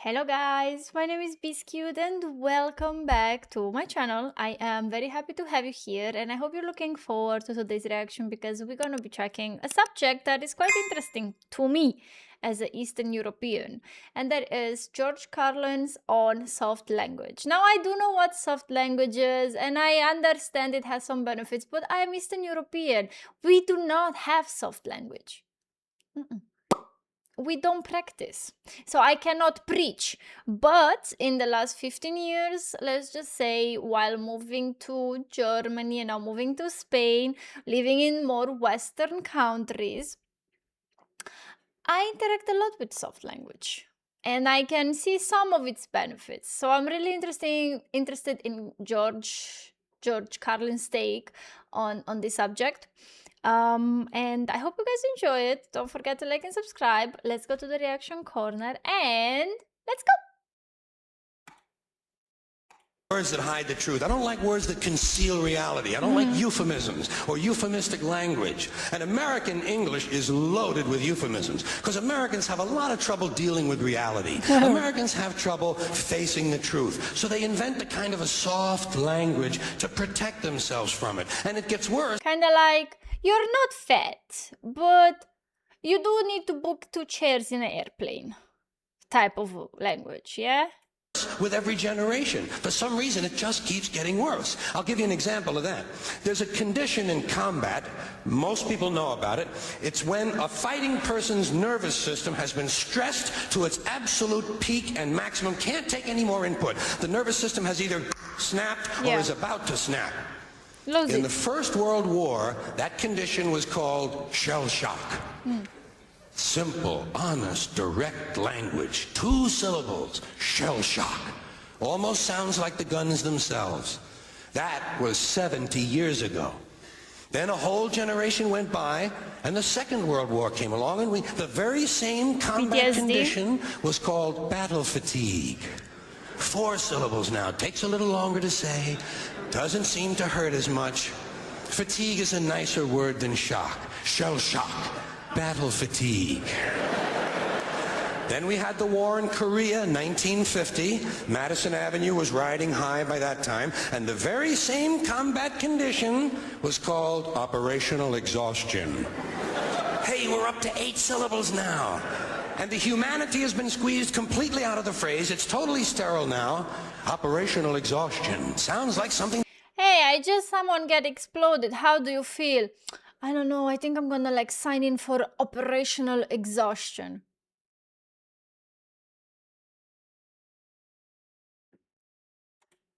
Hello guys, my name is BissQT and welcome back to my channel. I am very happy to have you here and I hope you're looking forward to today's reaction because we're going to be tracking a subject that is quite interesting to me as an Eastern European, and that is George Carlin's on soft language. Now I do know what soft language is and I understand it has some benefits, but I am Eastern European. We do not have soft language. We don't practice, so I cannot preach. But in the last 15 years, let's just say, while moving to Germany and now moving to Spain, living in more Western countries, I interact a lot with soft language and I can see some of its benefits. So I'm really interested in George Carlin's take on this subject. And I hope you guys enjoy it. Don't forget to like and subscribe. Let's go to the reaction corner and let's go. Words that hide the truth. I don't like words that conceal reality. I don't like euphemisms or euphemistic language. And American English is loaded with euphemisms because Americans have a lot of trouble dealing with reality. Americans have trouble facing the truth. So they invent a kind of a soft language to protect themselves from it. And it gets worse. Kind of like, you're not fat, but you do need to book 2 chairs in an airplane type of language, yeah? With every generation. For some reason, it just keeps getting worse. I'll give you an example of that. There's a condition in combat, most people know about it. It's when a fighting person's nervous system has been stressed to its absolute peak and maximum, can't take any more input. The nervous system has either snapped or is about to snap. In the First World War, that condition was called shell shock. Simple, honest, direct language. 2 syllables. Shell shock. Almost sounds like the guns themselves. That was 70 years ago. Then a whole generation went by, and the Second World War came along, and the very same combat condition was called battle fatigue. 4 syllables now. Takes a little longer to say. Doesn't seem to hurt as much. Fatigue is a nicer word than shock. Shell shock. Battle fatigue. Then we had the war in Korea in 1950. Madison Avenue was riding high by that time, and the very same combat condition was called operational exhaustion. Hey, we're up to 8 syllables now. And the humanity has been squeezed completely out of the phrase. It's totally sterile now. Operational exhaustion. Sounds like something... Hey, I just saw someone get exploded. How do you feel? I don't know. I think I'm gonna like sign in for operational exhaustion.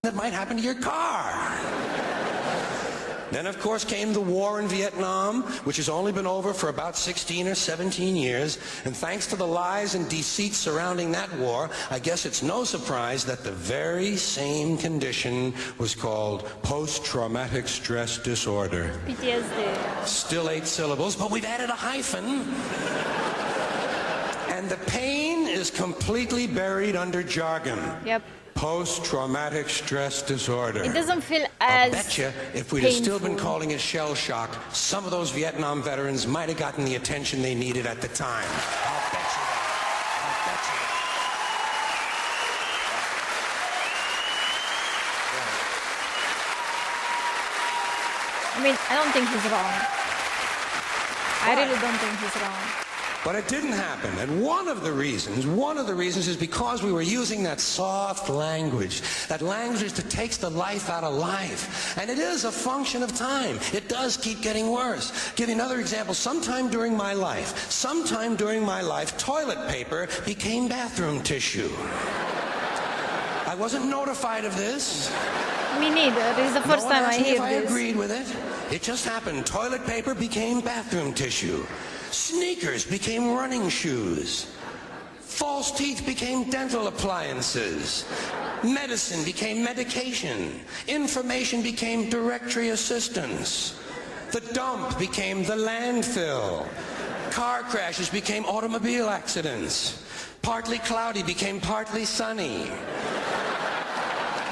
That might happen to your car. Then, of course, came the war in Vietnam, which has only been over for about 16 or 17 years. And thanks to the lies and deceit surrounding that war, I guess it's no surprise that the very same condition was called post-traumatic stress disorder. PTSD. Still 8 syllables, but we've added a hyphen. And the pain is completely buried under jargon. Yep. Post-traumatic stress disorder. It doesn't feel as I'll bet you, if we'd have still been calling it shell shock, some of those Vietnam veterans might have gotten the attention they needed at the time. I'll bet you that. I'll bet you I mean, I don't think he's wrong. I really don't think he's wrong. But it didn't happen, and one of the reasons is because we were using that soft language, that language that takes the life out of life. And it is a function of time. It does keep getting worse. Give you another example. Sometime during my life, toilet paper became bathroom tissue. I wasn't notified of this. Me neither. This is the first time I hear this. I agreed with it. It just happened. Toilet paper became bathroom tissue. Sneakers became running shoes. False teeth became dental appliances. Medicine became medication. Information became directory assistance. The dump became the landfill. Car crashes became automobile accidents. Partly cloudy became partly sunny.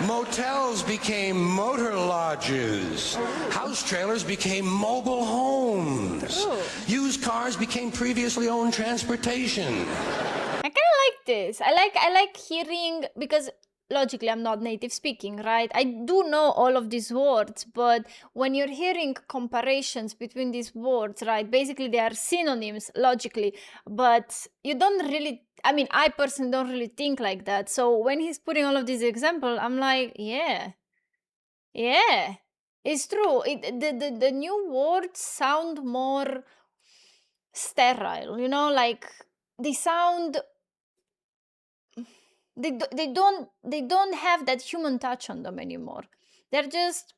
Motels became motor lodges. House trailers became mobile homes. Used cars became previously owned transportation. I kind of like this. I like hearing, because logically I'm not native speaking, right? I do know all of these words, but when you're hearing comparisons between these words, right, basically they are synonyms logically, but you don't really, I mean, I personally don't really think like that. So when he's putting all of these examples, I'm like, yeah, it's true. The new words sound more sterile, you know, like they sound, they don't have that human touch on them anymore. They're just,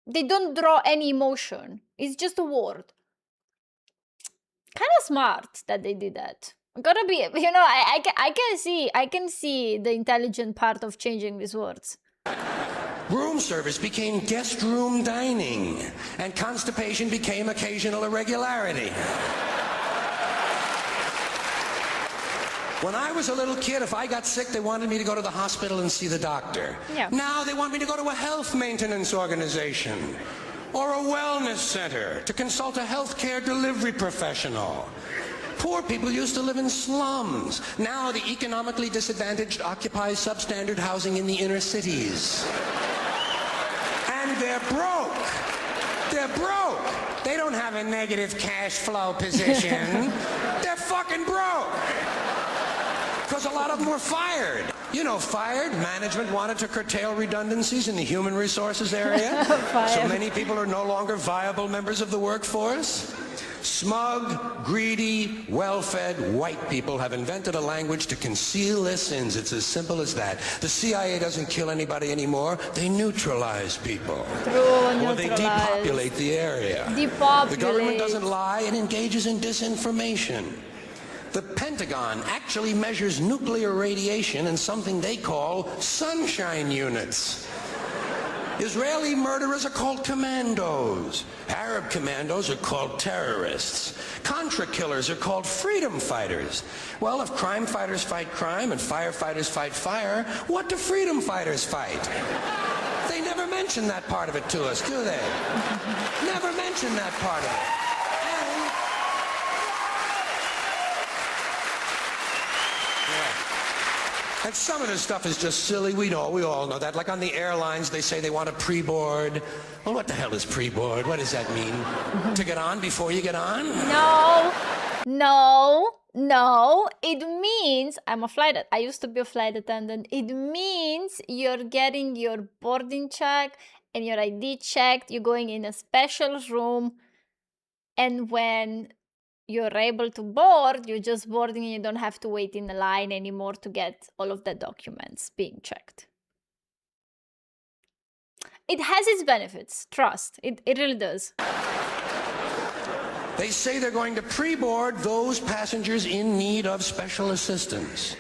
they don't draw any emotion. It's just a word. Kind of smart that they did that. Gotta be, you know, I can see the intelligent part of changing these words. Room service became guest room dining, and constipation became occasional irregularity. When I was a little kid, if I got sick, they wanted me to go to the hospital and see the doctor. Yeah. Now they want me to go to a health maintenance organization or a wellness center to consult a healthcare delivery professional. Poor people used to live in slums. Now the economically disadvantaged occupy substandard housing in the inner cities. And they're broke. They're broke. They don't have a negative cash flow position. They're fucking broke. Because a lot of them were fired. You know, fired. Management wanted to curtail redundancies in the human resources area. So many people are no longer viable members of the workforce. Smug, greedy, well-fed white people have invented a language to conceal their sins. It's as simple as that. The CIA doesn't kill anybody anymore. They neutralize people. Or they depopulate the area. The government doesn't lie. It engages in disinformation. The Pentagon actually measures nuclear radiation in something they call sunshine units. Israeli murderers are called commandos. Arab commandos are called terrorists. Contra killers are called freedom fighters. Well, if crime fighters fight crime and firefighters fight fire, what do freedom fighters fight? They never mention that part of it to us, do they? Never mention that part of it. And some of this stuff is just silly. We all know that. Like on the airlines, they say they want a pre-board. Well, what the hell is pre-board? What does that mean? To get on before you get on? No. It means, I used to be a flight attendant. It means you're getting your boarding check and your ID checked. You're going in a special room. And when you're able to board, you're just boarding and you don't have to wait in the line anymore to get all of the documents being checked. It has its benefits, trust. It really does. They say they're going to pre-board those passengers in need of special assistance.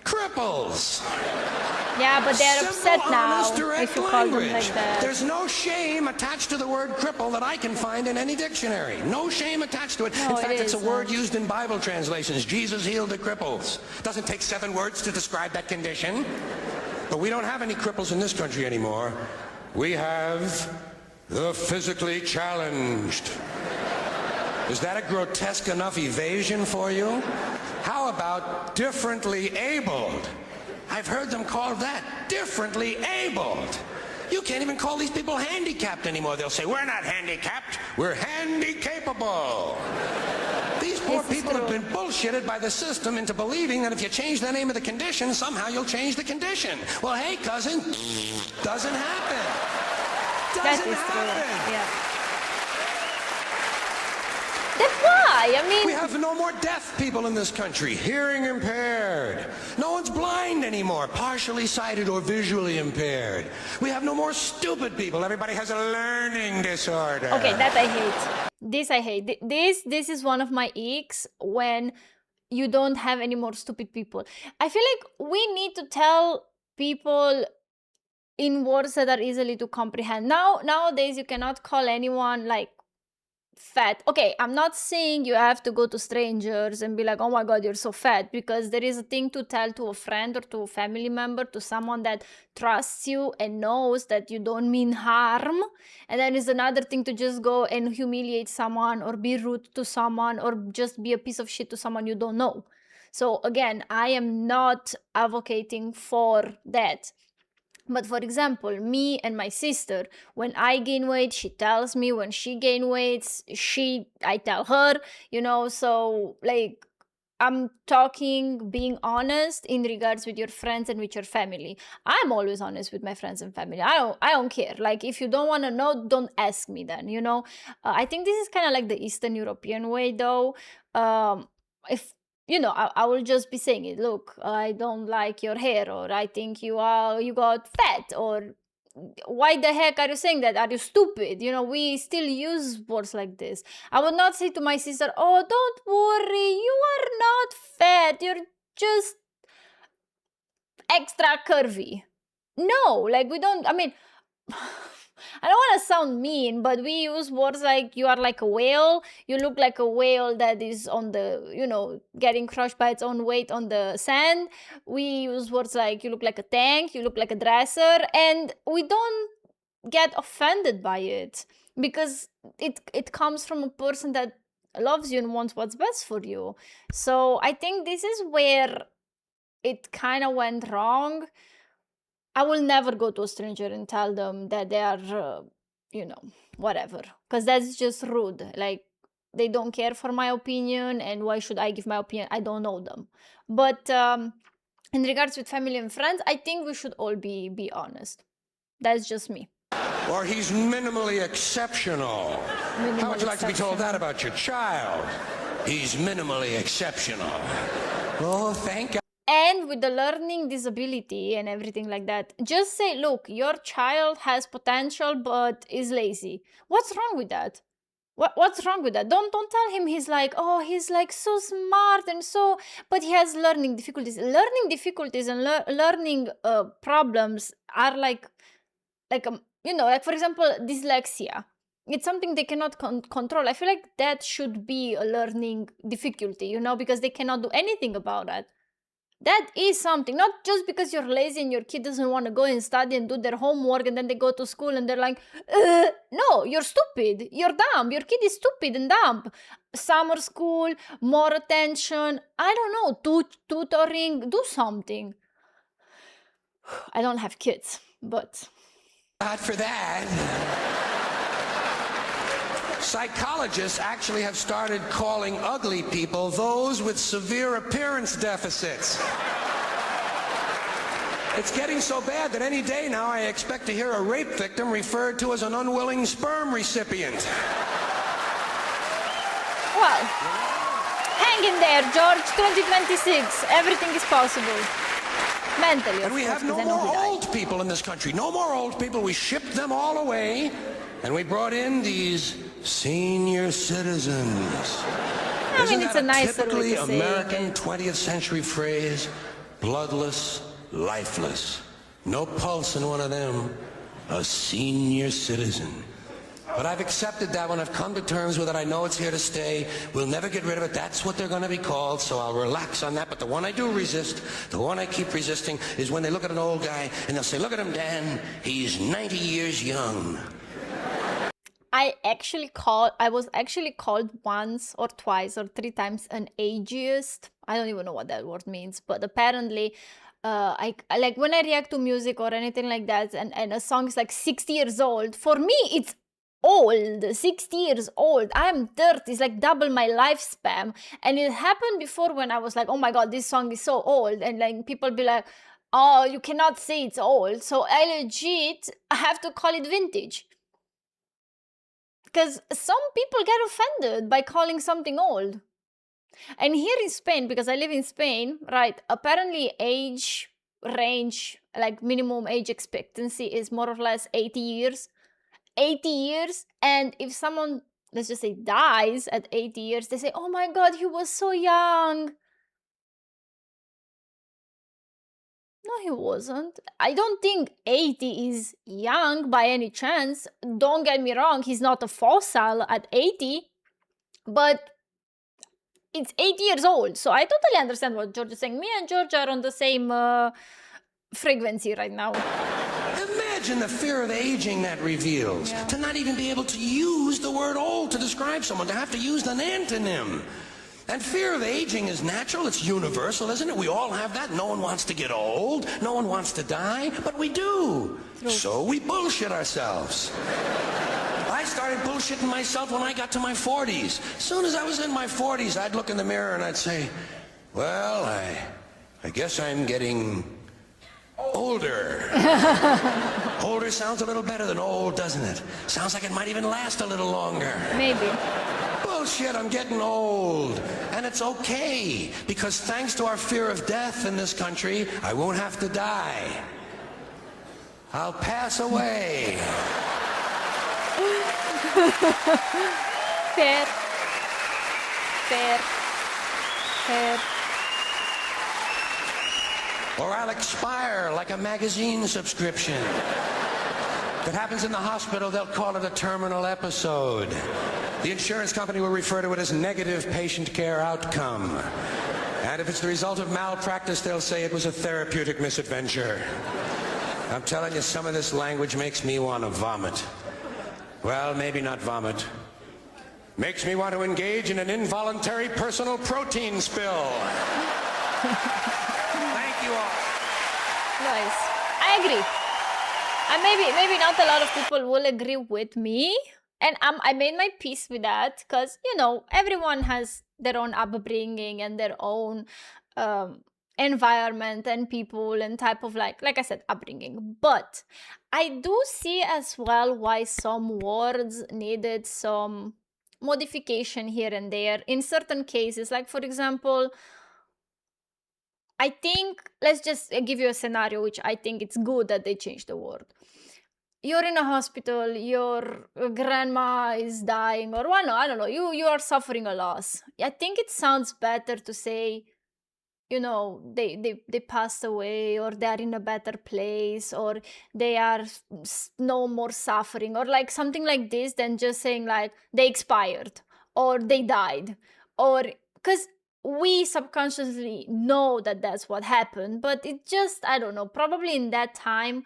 Cripples! Yeah, but they're Simple, upset now honest, direct if you call them language. like that. There's no shame attached to the word cripple that I can find in any dictionary. No shame attached to it. No, in fact, it's a word isn't. used in Bible translations. Jesus healed the cripples. Doesn't take 7 words to describe that condition. But we don't have any cripples in this country anymore. We have the physically challenged. Is that a grotesque enough evasion for you? How about differently abled? I've heard them called that, differently abled. You can't even call these people handicapped anymore. They'll say, we're not handicapped, we're handy-capable. These poor people have been bullshitted by the system into believing that if you change the name of the condition, somehow you'll change the condition. Well, hey, cousin, doesn't happen. Doesn't happen. Yeah. That's why, I mean... We have no more deaf people in this country, hearing impaired. No one's blind anymore, partially sighted or visually impaired. We have no more stupid people. Everybody has a learning disorder. Okay, that I hate. This I hate. This is one of my icks, when you don't have any more stupid people. I feel like we need to tell people in words that are easily to comprehend. Nowadays, you cannot call anyone like fat. Okay, I'm not saying you have to go to strangers and be like, oh my god, you're so fat, because there is a thing to tell to a friend or to a family member, to someone that trusts you and knows that you don't mean harm. And then is another thing to just go and humiliate someone or be rude to someone or just be a piece of shit to someone you don't know. So again, I am not advocating for that. But for example, me and my sister, when I gain weight, she tells me. When she gain weight, I tell her, so like I'm talking, being honest in regards with your friends and with your family. I'm always honest with my friends and family. I don't care. Like, if you don't want to know, don't ask me then, I think this is kind of like the Eastern European way though. If I will just be saying it. Look, I don't like your hair, or I think you got fat, or why the heck are you saying that? Are you stupid? We still use words like this. I would not say to my sister, oh, don't worry, you are not fat, you're just extra curvy. No, like, we don't, I mean, I don't want to sound mean, but we use words like you are like a whale, you look like a whale that is on the, getting crushed by its own weight on the sand. We use words like you look like a tank, you look like a dresser, and we don't get offended by it because it comes from a person that loves you and wants what's best for you. So I think this is where it kind of went wrong. I will never go to a stranger and tell them that they are, whatever, because that's just rude. Like, they don't care for my opinion, and why should I give my opinion? I don't know them. But in regards with family and friends, I think we should all be honest. That's just me. Or he's minimally exceptional. How would you like to be told that about your child? He's minimally exceptional. Oh, thank God. And with the learning disability and everything like that, just say, look, your child has potential but is lazy. What's wrong with that? What's wrong with that? Don't tell him he's like so smart and so, but he has learning difficulties. Learning difficulties and learning problems are like for example, dyslexia. It's something they cannot control. I feel like that should be a learning difficulty, because they cannot do anything about that. That is something, not just because you're lazy and your kid doesn't want to go and study and do their homework, and then they go to school and they're like, no, you're stupid, you're dumb, your kid is stupid and dumb. Summer school, more attention, I don't know, tutoring, do something. I don't have kids, but... Not for that. Psychologists actually have started calling ugly people those with severe appearance deficits. It's getting so bad that any day now I expect to hear a rape victim referred to as an unwilling sperm recipient. Well, hang in there, George. 2026, everything is possible. Mentally, and we have no more old people in this country. No more old people. We shipped them all away, and we brought in these senior citizens. I mean, it's a nicer way to say it. Typically American 20th century phrase, bloodless, lifeless. No pulse in one of them. A senior citizen. But I've accepted that one. I've come to terms with it. I know it's here to stay. We'll never get rid of it. That's what they're going to be called, so I'll relax on that. But the one I do resist, the one I keep resisting, is when they look at an old guy and they'll say, look at him, Dan. He's 90 years young. I was actually called once or twice or 3 times an ageist. I don't even know what that word means, but apparently I like when I react to music or anything like that, and a song is like 60 years old, for me it's old. 60 years old. I'm 30. It's like double my lifespan. And it happened before when I was like, oh my god, this song is so old, and like people be like, oh, you cannot say it's old. So I have to call it vintage. Because some people get offended by calling something old. And here in Spain, because I live in Spain, right, apparently age range, like minimum age expectancy is more or less 80 years. 80 years. And if someone, let's just say, dies at 80 years, they say, oh my god, he was so young. No, he wasn't. I don't think 80 is young by any chance. Don't get me wrong, he's not a fossil at 80, but it's 80 years old. So I totally understand what George is saying. Me and George are on the same frequency right now. Imagine the fear of aging that reveals. To not even be able to use the word old to describe someone, to have to use an antonym. And fear of aging is natural, it's universal, isn't it? We all have that. No one wants to get old, no one wants to die, but we do. So we bullshit ourselves. I started bullshitting myself when I got to my 40s. As soon as I was in my 40s, I'd look in the mirror and I'd say, well, I guess I'm getting older. Older sounds a little better than old, doesn't it? Sounds like it might even last a little longer. Maybe. Bullshit, I'm getting old. And it's okay, because thanks to our fear of death in this country, I won't have to die. I'll pass away. Fair. Fair. Fair. Or I'll expire like a magazine subscription. If it happens in the hospital, they'll call it a terminal episode. The insurance company will refer to it as negative patient care outcome. And if it's the result of malpractice, they'll say it was a therapeutic misadventure. I'm telling you, some of this language makes me want to vomit. Well, maybe not vomit. Makes me want to engage in an involuntary personal protein spill. Thank you all. Nice. I agree. And maybe not a lot of people will agree with me. And I made my peace with that because, you know, everyone has their own upbringing and their own environment and people and type of like I said, upbringing. But I do see as well why some words needed some modification here and there in certain cases. Like, for example, I think, let's just give you a scenario which I think it's good that they changed the word. You're in a hospital, your grandma is dying, or well, no, I don't know, you are suffering a loss. I think it sounds better to say, you know, they passed away, or they're in a better place, or they are no more suffering, or like something like this, than just saying like they expired or they died, or because we subconsciously know that that's what happened, but it just, I don't know, probably in that time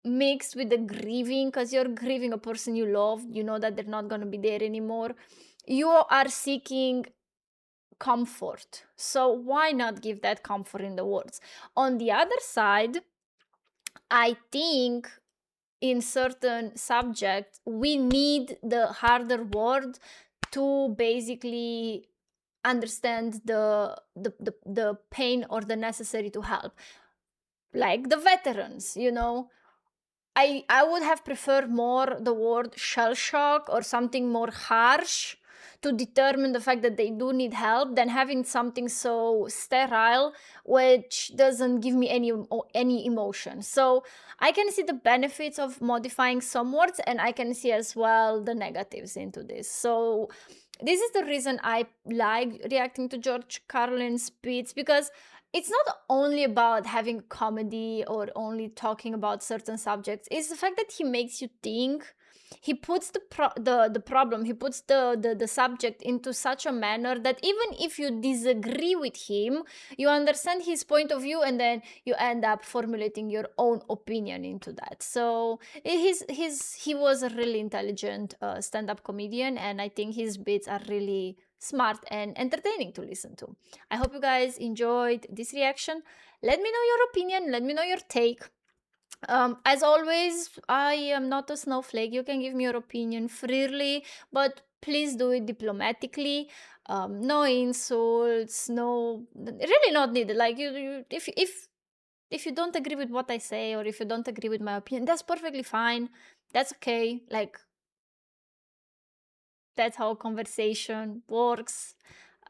mixed with the grieving, because you're grieving a person you love, you know that they're not going to be there anymore, you are seeking comfort. So why not give that comfort in the words? On the other side, I think in certain subjects we need the harder word to basically understand the pain or the necessary to help, like the veterans, you know. I would have preferred more the word shell shock or something more harsh to determine the fact that they do need help than having something so sterile which doesn't give me any emotion. So I can see the benefits of modifying some words, and I can see as well the negatives into this. So this is the reason I like reacting to George Carlin's speech, because it's not only about having comedy or only talking about certain subjects. It's the fact that he makes you think. He puts the problem, he puts the subject into such a manner that even if you disagree with him, you understand his point of view, and then you end up formulating your own opinion into that. So he was a really intelligent stand-up comedian, and I think his bits are really smart and entertaining to listen to. I hope you guys enjoyed this reaction. Let me know your opinion, let me know your take. As always, I am not a snowflake. You can give me your opinion freely, but please do it diplomatically. No insults, no, really not needed. Like if you don't agree with what I say, or if you don't agree with my opinion, that's perfectly fine. That's okay. Like, that's how conversation works.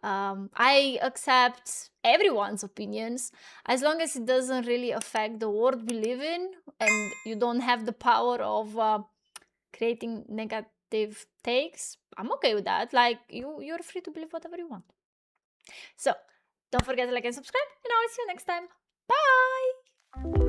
I accept everyone's opinions as long as it doesn't really affect the world we live in, and you don't have the power of creating negative takes. I'm okay with that. Like, you're free to believe whatever you want. So don't forget to like and subscribe, and I'll see you next time. Bye.